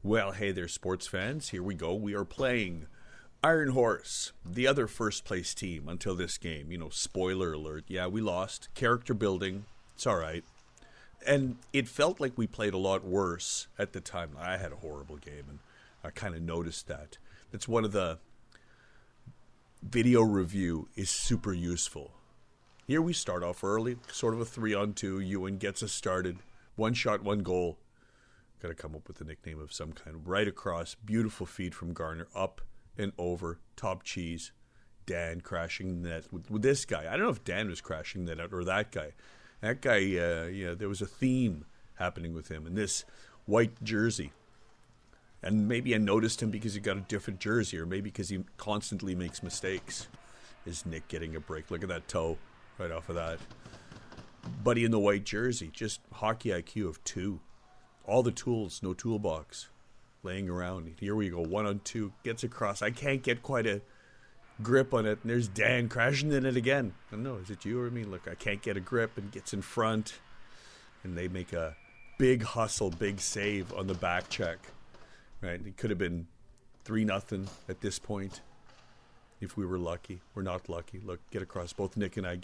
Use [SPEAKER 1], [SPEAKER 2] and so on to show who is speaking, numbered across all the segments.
[SPEAKER 1] Well, hey there, sports fans. Here we go. We are playing Iron Horse, the other first place team until this game. Spoiler alert. Yeah, we lost. Character building. It's all right. And it felt like we played a lot worse at the time. I had a horrible game, and I kind of noticed that. That's one of the video review is super useful. Here we start off early, sort of a 3-on-2. Ewan gets us started. One shot, one goal. Got to come up with a nickname of some kind. Right across, beautiful feed from Garner, up and over, top cheese. Dan crashing the net with this guy. I don't know if Dan was crashing the net or that guy. That guy, there was a theme happening with him in this white jersey. And maybe I noticed him because he got a different jersey, or maybe because he constantly makes mistakes. Is Nick getting a break? Look at that toe right off of that. Buddy in the white jersey, just hockey IQ of 2. All the tools, no toolbox, laying around. Here we go, 1-on-2, gets across. I can't get quite a grip on it, and there's Dan crashing in it again. I don't know, is it you or me? Look, I can't get a grip, and gets in front, and they make a big hustle, big save on the back check. Right? It could have been 3-0 at this point if we were lucky. We're not lucky. Look, get across. Both Nick and I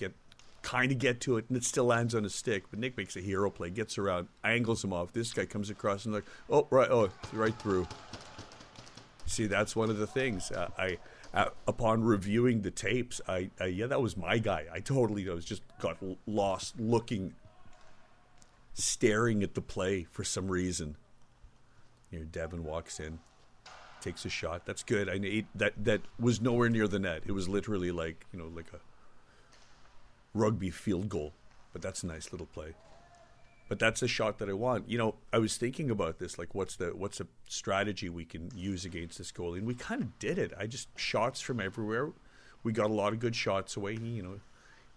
[SPEAKER 1] kind of get to it, and it still lands on a stick. But Nick makes a hero play, gets around, angles him off. This guy comes across and like, right through. See, that's one of the things. Upon reviewing the tapes, that was my guy. I was just got lost staring at the play for some reason. Here, Devin walks in, takes a shot. That's good. I need that was nowhere near the net. It was literally like a rugby field goal, but that's a nice little play. But that's the shot that I want. I was thinking about this, like what's a strategy we can use against this goalie, and we kind of did it. I just shots from everywhere. We got a lot of good shots away.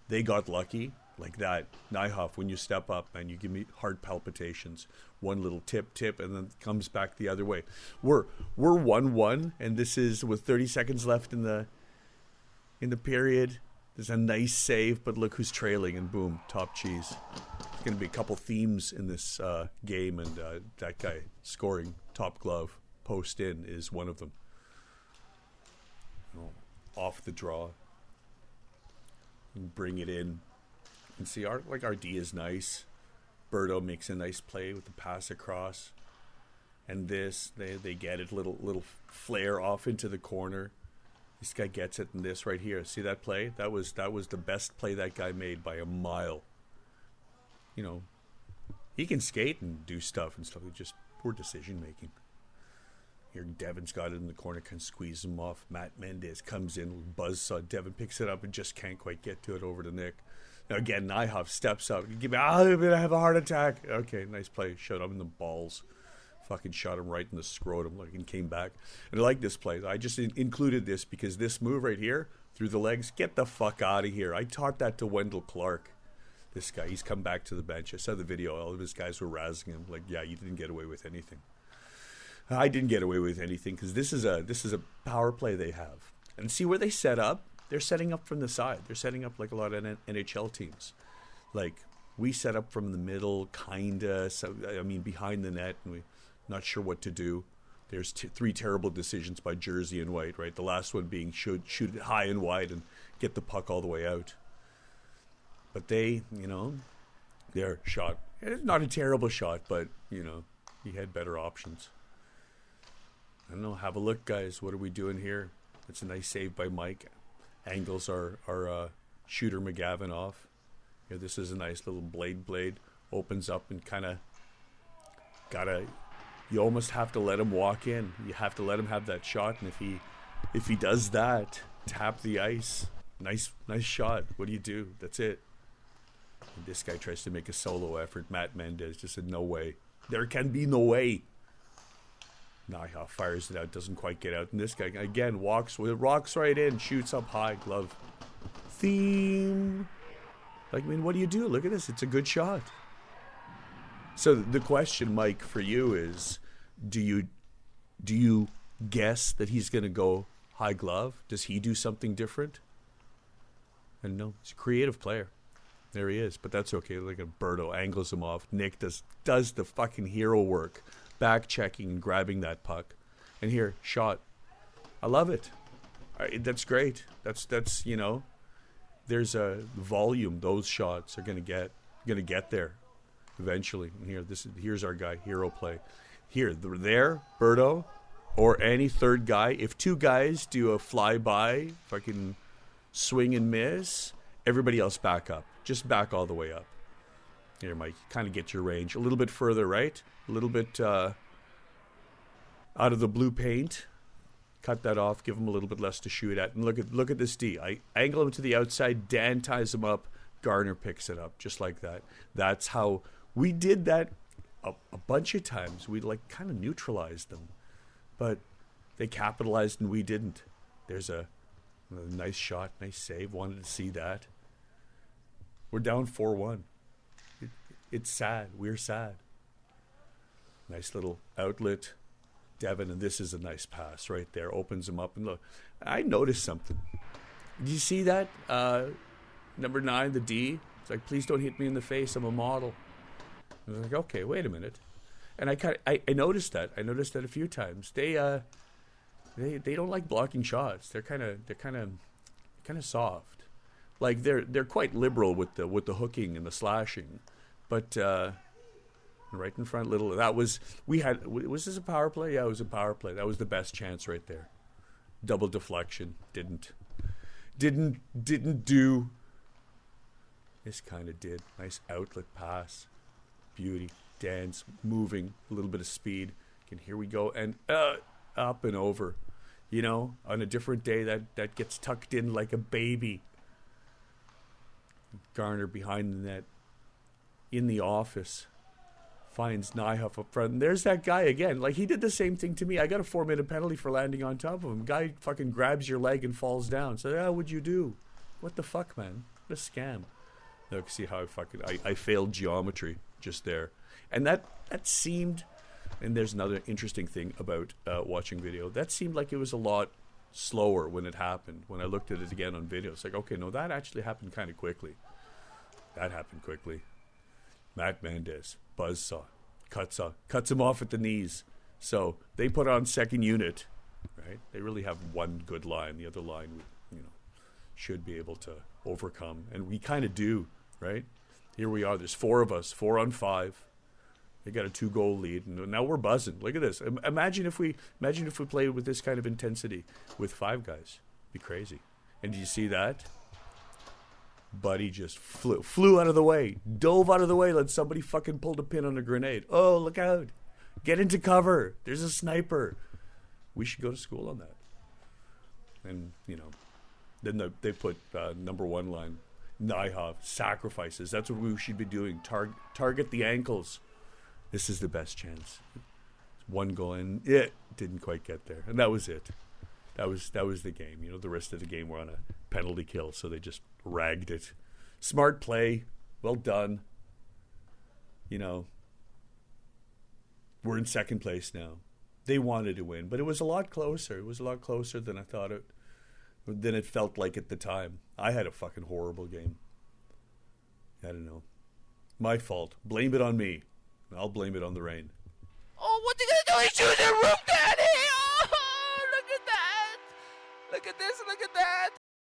[SPEAKER 1] They got lucky like that. Nyhoff, when you step up, man, you give me heart palpitations. One little tip, and then comes back the other way. We're 1-1, and this is with 30 seconds left in the period. There's a nice save, but look who's trailing, and boom, top cheese. There's going to be a couple themes in this game, and that guy scoring top glove, post in, is one of them. Off the draw. Bring it in. And see, our D is nice. Berto makes a nice play with the pass across. And this, they get it, little flare off into the corner. This guy gets it, and this right here. See that play? That was the best play that guy made by a mile. He can skate and do stuff and stuff. It's just poor decision making. Here, Devin's got it in the corner, can squeeze him off. Matt Mendez comes in with buzzsaw. Devin picks it up and just can't quite get to it over to Nick. Now again, Nyhoff steps up. I'm gonna have a heart attack. Okay, nice play. Shot him in the balls. Fucking shot him right in the scrotum, and came back. And I like this play. I just included this because this move right here, through the legs, get the fuck out of here. I taught that to Wendell Clark. This guy, he's come back to the bench. I saw the video. All of his guys were razzing him. Like, yeah, you didn't get away with anything. I didn't get away with anything because this is a power play they have. And see where they set up? They're setting up from the side. They're setting up like a lot of NHL teams. Like, we set up from the middle, kinda. So, behind the net, and we're not sure what to do. There's 3 terrible decisions by Jersey and White, right? The last one being shoot it high and wide and get the puck all the way out. But they, their shot, it's not a terrible shot, but, he had better options. I don't know. Have a look, guys. What are we doing here? It's a nice save by Mike. Angles our shooter McGavin off. Here, this is a nice little blade. Opens up and kind of you almost have to let him walk in. You have to let him have that shot. And if he does that, tap the ice. Nice shot. What do you do? That's it. And this guy tries to make a solo effort. Matt Mendez just said, no way. There can be no way. Nyhoff fires it out, doesn't quite get out. And this guy, again, rocks right in, shoots up high, glove. Theme. What do you do? Look at this. It's a good shot. So the question, Mike, for you is, do you guess that he's going to go high glove? Does he do something different? And no, he's a creative player. There he is, but that's okay. Look at Berto angles him off. Nick does the fucking hero work. back checking and grabbing that puck. And here, shot. I love it. That's great. That's you know, there's a volume those shots are gonna get there eventually. And here's our guy, hero play. Here, there, Berto, or any third guy. If two guys do a flyby, fucking swing and miss, everybody else back up. Just back all the way up. Here, Mike, kind of get your range a little bit further, right? A little bit out of the blue paint. Cut that off. Give him a little bit less to shoot at. And look at this D. I angle him to the outside. Dan ties him up. Garner picks it up just like that. That's how we did that a bunch of times. We like kind of neutralized them, but they capitalized and we didn't. There's a nice shot, nice save. Wanted to see that. We're down 4-1. It's sad. We're sad. Nice little outlet. Devin, and this is a nice pass right there. Opens him up. And look, I noticed something. Did you see that? Number 9, the D. It's like, please don't hit me in the face. I'm a model. I was like, okay, wait a minute. And I noticed that. I noticed that a few times. They don't like blocking shots. They're kind of soft. Like they're quite liberal with the hooking and the slashing, but. Right in front, little. Was this a power play? Yeah, it was a power play. That was the best chance right there. Double deflection. Didn't do. This kind of did. Nice outlet pass. Beauty. Dance. Moving. A little bit of speed. And here we go. And up and over. You know, on a different day, that gets tucked in like a baby. Garner behind the net. In the office. Finds Nyhoff up front. And there's that guy again. Like, he did the same thing to me. I got a 4-minute penalty for landing on top of him. Guy fucking grabs your leg and falls down. So, what'd you do? What the fuck, man? What a scam. Look, see how I failed geometry just there. And that seemed, and there's another interesting thing about watching video. That seemed like it was a lot slower when it happened. When I looked at it again on video, it's like, okay, no, that actually happened kind of quickly. That happened quickly. Matt Mendez, buzzsaw, cuts him off at the knees. So they put on second unit, right? They really have one good line. The other line, should be able to overcome, and we kind of do, right? Here we are. There's 4 of us, 4 on 5. They got a 2-goal lead, and now we're buzzing. Look at this. Imagine if we played with this kind of intensity with 5 guys. It'd be crazy. And do you see that? Buddy just flew out of the way, dove out of the way, let somebody fucking pull the pin on a grenade. Oh, look out. Get into cover. There's a sniper. We should go to school on that. And, then they put number 1 line, Nyhoff, sacrifices. That's what we should be doing. Target the ankles. This is the best chance. 1 goal, and it didn't quite get there. And that was it. That was the game. The rest of the game were on a penalty kill, so they just ragged it. Smart play. Well done. We're in second place now. They wanted to win, but it was a lot closer. It was a lot closer than I thought than it felt like at the time. I had a fucking horrible game. I don't know. My fault. Blame it on me. I'll blame it on the rain.
[SPEAKER 2] Oh, what are you gonna do? He's shooting the roof, Daddy! Oh, look at that! Look at this, look at that!